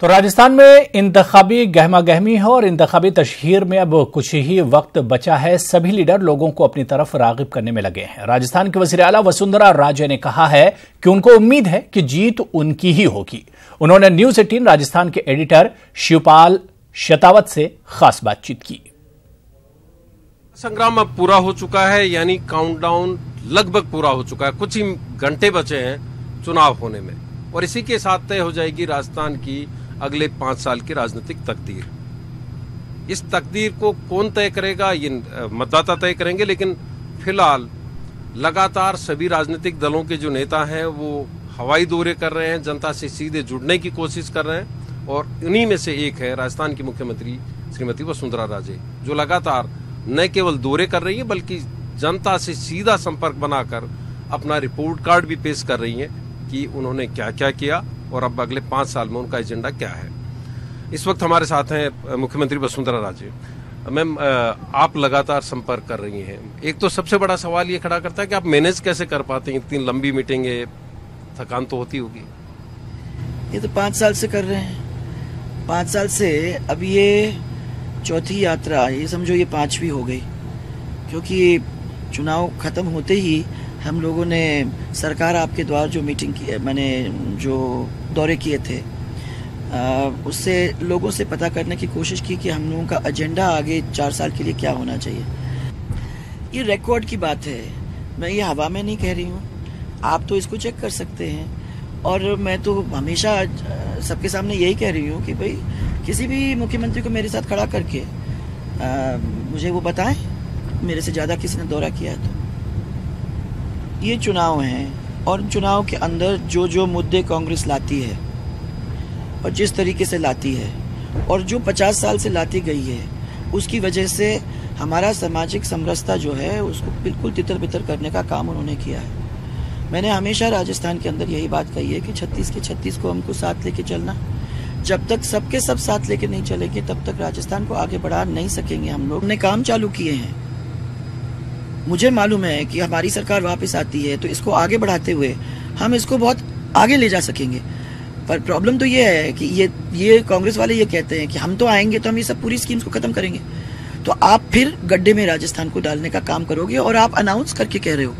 तो राजस्थान में इंतखाबी गहमा गहमी है और इंतखाबी तशहीर में अब कुछ ही वक्त बचा है। सभी लीडर लोगों को अपनी तरफ रागिब करने में लगे हैं। राजस्थान की वज़ीर आला वसुंधरा राजे ने कहा है कि उनको उम्मीद है कि जीत उनकी ही होगी। उन्होंने न्यूज 18 राजस्थान के एडिटर शिवपाल शतावत से खास बातचीत की। संग्राम अब पूरा हो चुका है, यानी काउंटडाउन लगभग पूरा हो चुका है। कुछ ही घंटे बचे हैं चुनाव होने में और इसी के साथ तय हो जाएगी राजस्थान की अगले 5 साल की राजनीतिक तकदीर। इस तकदीर को कौन तय करेगा, ये मतदाता तय करेंगे, लेकिन फिलहाल लगातार सभी राजनीतिक दलों के जो नेता हैं वो हवाई दौरे कर रहे हैं, जनता से सीधे जुड़ने की कोशिश कर रहे हैं और उन्हीं में से एक है राजस्थान की मुख्यमंत्री श्रीमती वसुंधरा राजे, जो लगातार न केवल दौरे कर रही है बल्कि जनता से सीधा संपर्क बनाकर अपना रिपोर्ट कार्ड भी पेश कर रही है कि उन्होंने क्या क्या किया और अब अगले 5 साल में उनका एजेंडा क्या है। इस वक्त हमारे साथ हैं मुख्यमंत्री वसुंधरा राजे। मैम, आप लगातार संपर्क कर रही हैं। एक तो सबसे बड़ा सवाल ये खड़ा करता है कि आप मैनेज कैसे कर पाते हैं इतनी लंबी मीटिंगें, थकान तो होती होगी। ये तो 5 साल से कर रहे हैं, 5 साल से अब ये चौथी यात्रा, ये समझो ये 5वीं हो गई, क्योंकि चुनाव खत्म होते ही हम लोगों ने सरकार आपके द्वारा जो मीटिंग की, मैंने जो दौरे किए थे, उससे लोगों से पता करने की कोशिश की कि हम लोगों का एजेंडा आगे 4 साल के लिए क्या होना चाहिए। ये रिकॉर्ड की बात है, मैं ये हवा में नहीं कह रही हूँ, आप तो इसको चेक कर सकते हैं। और मैं तो हमेशा सबके सामने यही कह रही हूँ कि भाई किसी भी मुख्यमंत्री को मेरे साथ खड़ा करके मुझे वो बताएं, मेरे से ज़्यादा किसी ने दौरा किया है। तो ये चुनाव हैं और चुनाव के अंदर जो जो मुद्दे कांग्रेस लाती है और जिस तरीके से लाती है और जो 50 साल से लाती गई है, उसकी वजह से हमारा सामाजिक समरसता जो है उसको बिल्कुल तितर बितर करने का काम उन्होंने किया है। मैंने हमेशा राजस्थान के अंदर यही बात कही है कि 36 के 36 को हमको साथ लेके चलना। जब तक सबके सब साथ लेके नहीं चलेंगे तब तक राजस्थान को आगे बढ़ा नहीं सकेंगे। हम लोग ने काम चालू किए हैं, मुझे मालूम है कि हमारी सरकार वापस आती है तो इसको आगे बढ़ाते हुए हम इसको बहुत आगे ले जा सकेंगे। पर प्रॉब्लम तो ये है कि ये कांग्रेस वाले ये कहते हैं कि हम तो आएंगे तो हम ये सब पूरी स्कीम्स को खत्म करेंगे। तो आप फिर गड्ढे में राजस्थान को डालने का काम करोगे और आप अनाउंस करके कह रहे हो।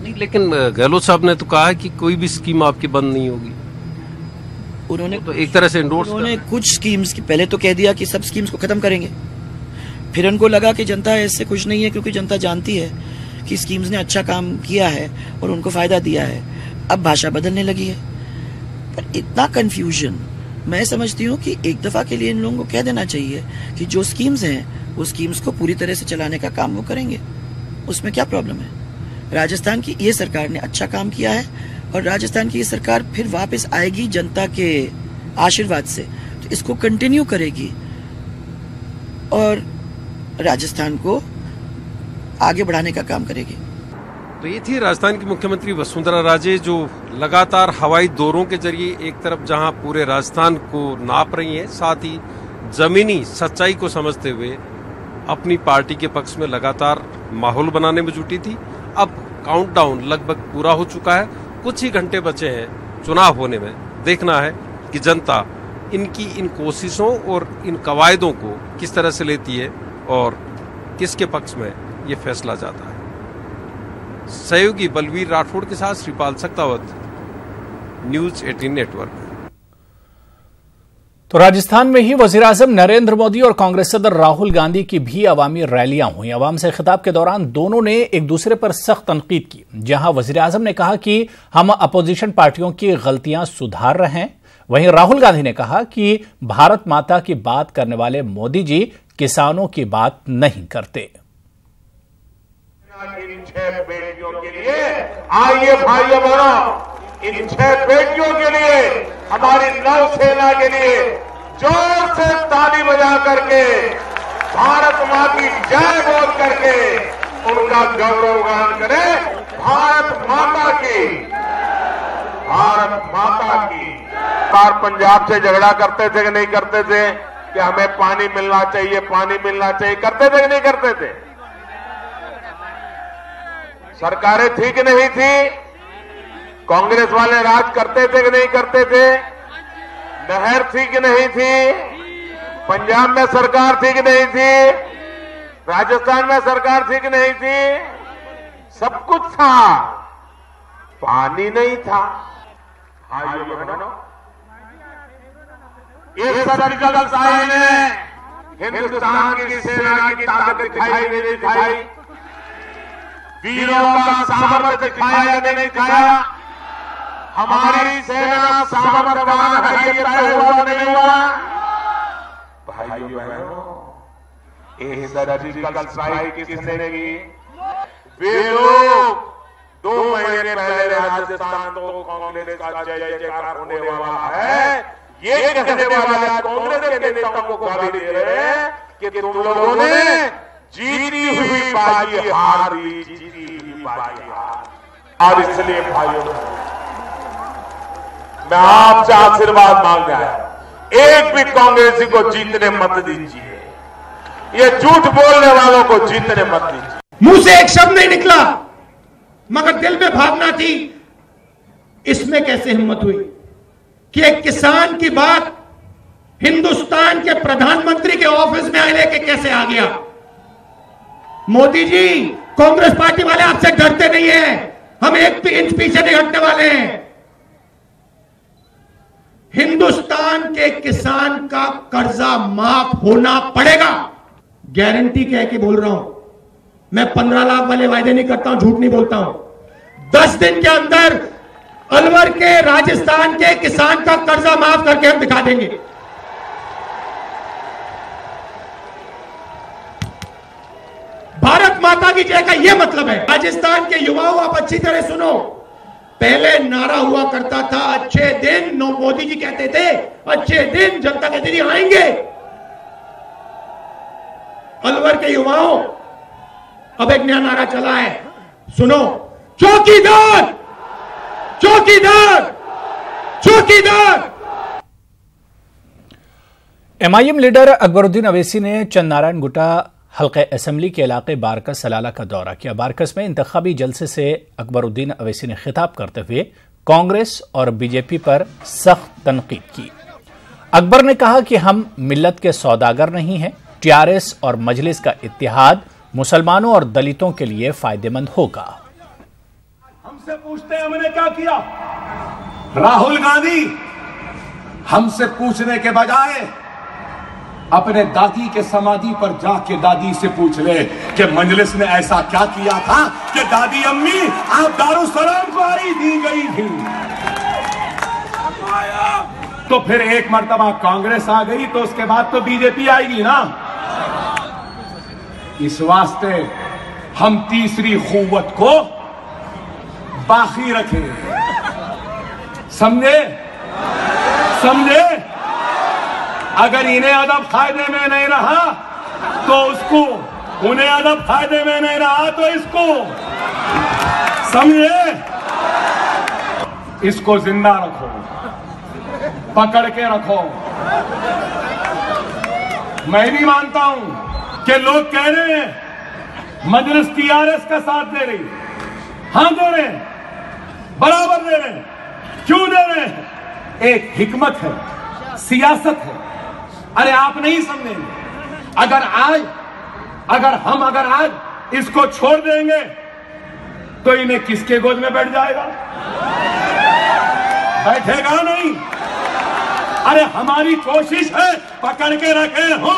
नहीं, लेकिन गहलोत साहब ने तो कहा है कि कोई भी स्कीम आपकी बंद नहीं होगी। उन्होंने तो एक तरह से एंडोर्स, उन्होंने कुछ स्कीम्स की पहले तो कह दिया कि सब स्कीम्स को खत्म करेंगे, फिर उनको लगा कि जनता इससे खुश नहीं है क्योंकि जनता जानती है कि स्कीम्स ने अच्छा काम किया है और उनको फायदा दिया है। अब भाषा बदलने लगी है। पर इतना कंफ्यूजन, मैं समझती हूँ कि एक दफा के लिए इन लोगों को कह देना चाहिए कि जो स्कीम्स हैं वो स्कीम्स को पूरी तरह से चलाने का काम वो करेंगे। उसमें क्या प्रॉब्लम है? राजस्थान की ये सरकार ने अच्छा काम किया है और राजस्थान की ये सरकार फिर वापस आएगी जनता के आशीर्वाद से, तो इसको कंटिन्यू करेगी और राजस्थान को आगे बढ़ाने का काम करेगी। तो ये थी राजस्थान की मुख्यमंत्री वसुंधरा राजे, जो लगातार हवाई दौरों के जरिए एक तरफ जहां पूरे राजस्थान को नाप रही हैं, साथ ही जमीनी सच्चाई को समझते हुए अपनी पार्टी के पक्ष में लगातार माहौल बनाने में जुटी थी। अब काउंटडाउन लगभग पूरा हो चुका है, कुछ ही घंटे बचे हैं चुनाव होने में। देखना है कि जनता इनकी इन कोशिशों और इन कवायदों को किस तरह से लेती है और किसके पक्ष में ये फैसला जाता है। सहयोगी बलवीर राठौड़ के साथ श्रीपाल सक्तावत, न्यूज 18 नेटवर्क। तो राजस्थान में ही वजीर-ए-आज़म नरेंद्र मोदी और कांग्रेस सदर राहुल गांधी की भी अवामी रैलियां हुई। अवाम से खिताब के दौरान दोनों ने एक दूसरे पर सख्त तनकीद की। जहां वजीर-ए-आज़म ने कहा कि हम अपोजिशन पार्टियों की गलतियां सुधार रहे हैं, वहीं राहुल गांधी ने कहा कि भारत माता की बात करने वाले मोदी जी किसानों की बात नहीं करते। इन 6 बेटियों के लिए आइए भाइयों बहनों, इन 6 बेटियों के लिए, हमारी नौसेना के लिए जोर से ताली बजा करके, भारत मां की जय बोल करके उनका गौरवगान करें। भारत माता की, भारत माता की। पंजाब से झगड़ा करते थे कि नहीं करते थे कि हमें पानी मिलना चाहिए, पानी मिलना चाहिए, करते थे कि नहीं करते थे? सरकारें थी कि नहीं थी? कांग्रेस वाले राज करते थे कि नहीं करते थे? नहर थी कि नहीं थी, पंजाब में सरकार थी कि नहीं थी, राजस्थान में सरकार थी कि नहीं थी, सब कुछ था, पानी नहीं था। भाइयों बहनों, इस सर्जिकल स्ट्राइक ने हिंदुस्तान की सेना की ताकत दिखाई नहीं दिखाई, वीरों का सामर्थ्य दिखाया या नहीं दिखाया, हमारी सेना सामर्थ्यवान है ये तय हुआ नहीं हुआ। भाइयों बहनों, ये सर्जिकल स्ट्राइक किसने की? वे लोग 2 महीने पहले राजस्थान को कांग्रेस का जय जयकार होने वाला है, ये कहने वाले आज कांग्रेस के नेताओं को गाली दे रहे हैं कि तुम लोगों ने जीती हुई बाजी हार दी, जीती हुई बाजी हार। और इसलिए भाइयों मैं आपसे आशीर्वाद मांगने आया, एक भी कांग्रेसी को जीतने मत दीजिए, ये झूठ बोलने वालों को जीतने मत दीजिए। मुंह से एक शब्द नहीं निकला, मगर दिल में भावना थी। इसमें कैसे हिम्मत हुई कि एक किसान की बात हिंदुस्तान के प्रधानमंत्री के ऑफिस में लेके कैसे आ गया? मोदी जी, कांग्रेस पार्टी वाले आपसे डरते नहीं हैं, हम एक भी इंच पीछे नहीं हटने वाले हैं। हिंदुस्तान के किसान का कर्जा माफ होना पड़ेगा, गारंटी कह के बोल रहा हूं। मैं 15 लाख वाले वायदे नहीं करता हूं, झूठ नहीं बोलता हूं। 10 दिन के अंदर अलवर के, राजस्थान के किसान का कर्जा माफ करके हम दिखा देंगे। भारत माता की जय का यह मतलब है। राजस्थान के युवाओं, आप अच्छी तरह सुनो, पहले नारा हुआ करता था अच्छे दिन, मोदी जी कहते थे अच्छे दिन, जनता कहती थी आएंगे। अलवर के युवाओं, अब एक नया नारा चला है, सुनो, चौकीदार चौकीदार चौकीदार। एमआईएम लीडर अकबरुद्दीन अवैसी ने चंदनारायण गुट्टा हल्के असेंबली के इलाके बारकस सलाला का दौरा किया। बारकस में इंतखाबी जलसे से अकबरुद्दीन अवैसी ने खिताब करते हुए कांग्रेस और बीजेपी पर सख्त तनकीद की। अकबर ने कहा कि हम मिल्लत के सौदागर नहीं हैं, टीआरएस और मजलिस का इत्तेहाद मुसलमानों और दलितों के लिए फायदेमंद होगा। हमसे पूछते हैं हमने क्या किया? राहुल गांधी हमसे पूछने के बजाय अपने दादी के समाधि पर जाके दादी से पूछ ले कि मजलिस ने ऐसा क्या किया था कि दादी अम्मी आप दारुसलाम को आई दी गई थी। तो फिर एक मर्तबा कांग्रेस आ गई तो उसके बाद तो बीजेपी आएगी ना। इस वास्ते हम तीसरी कुव्वत को बाकी रखें, समझे? अगर इन्हें अदब फायदे में नहीं रहा तो उसको, उन्हें अदब फायदे में नहीं रहा तो इसको, समझे? इसको जिंदा रखो, पकड़ के रखो। मैं भी मानता हूं कि लोग कह रहे हैं मजलिस टीआरएस का साथ दे रही, हां दे रहे हैं, बराबर दे रहे हैं। क्यों दे रहे हैं? एक हिकमत है, सियासत है। अरे आप नहीं समझेंगे। अगर हम आज इसको छोड़ देंगे तो इन्हें किसके गोद में बैठ जाएगा? बैठेगा नहीं। अरे हमारी कोशिश है पकड़ के रखे हो,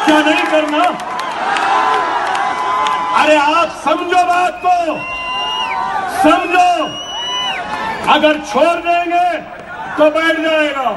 क्या नहीं करना? अरे आप समझो बात को, समझो। अगर छोड़ देंगे तो बैठ जाएगा।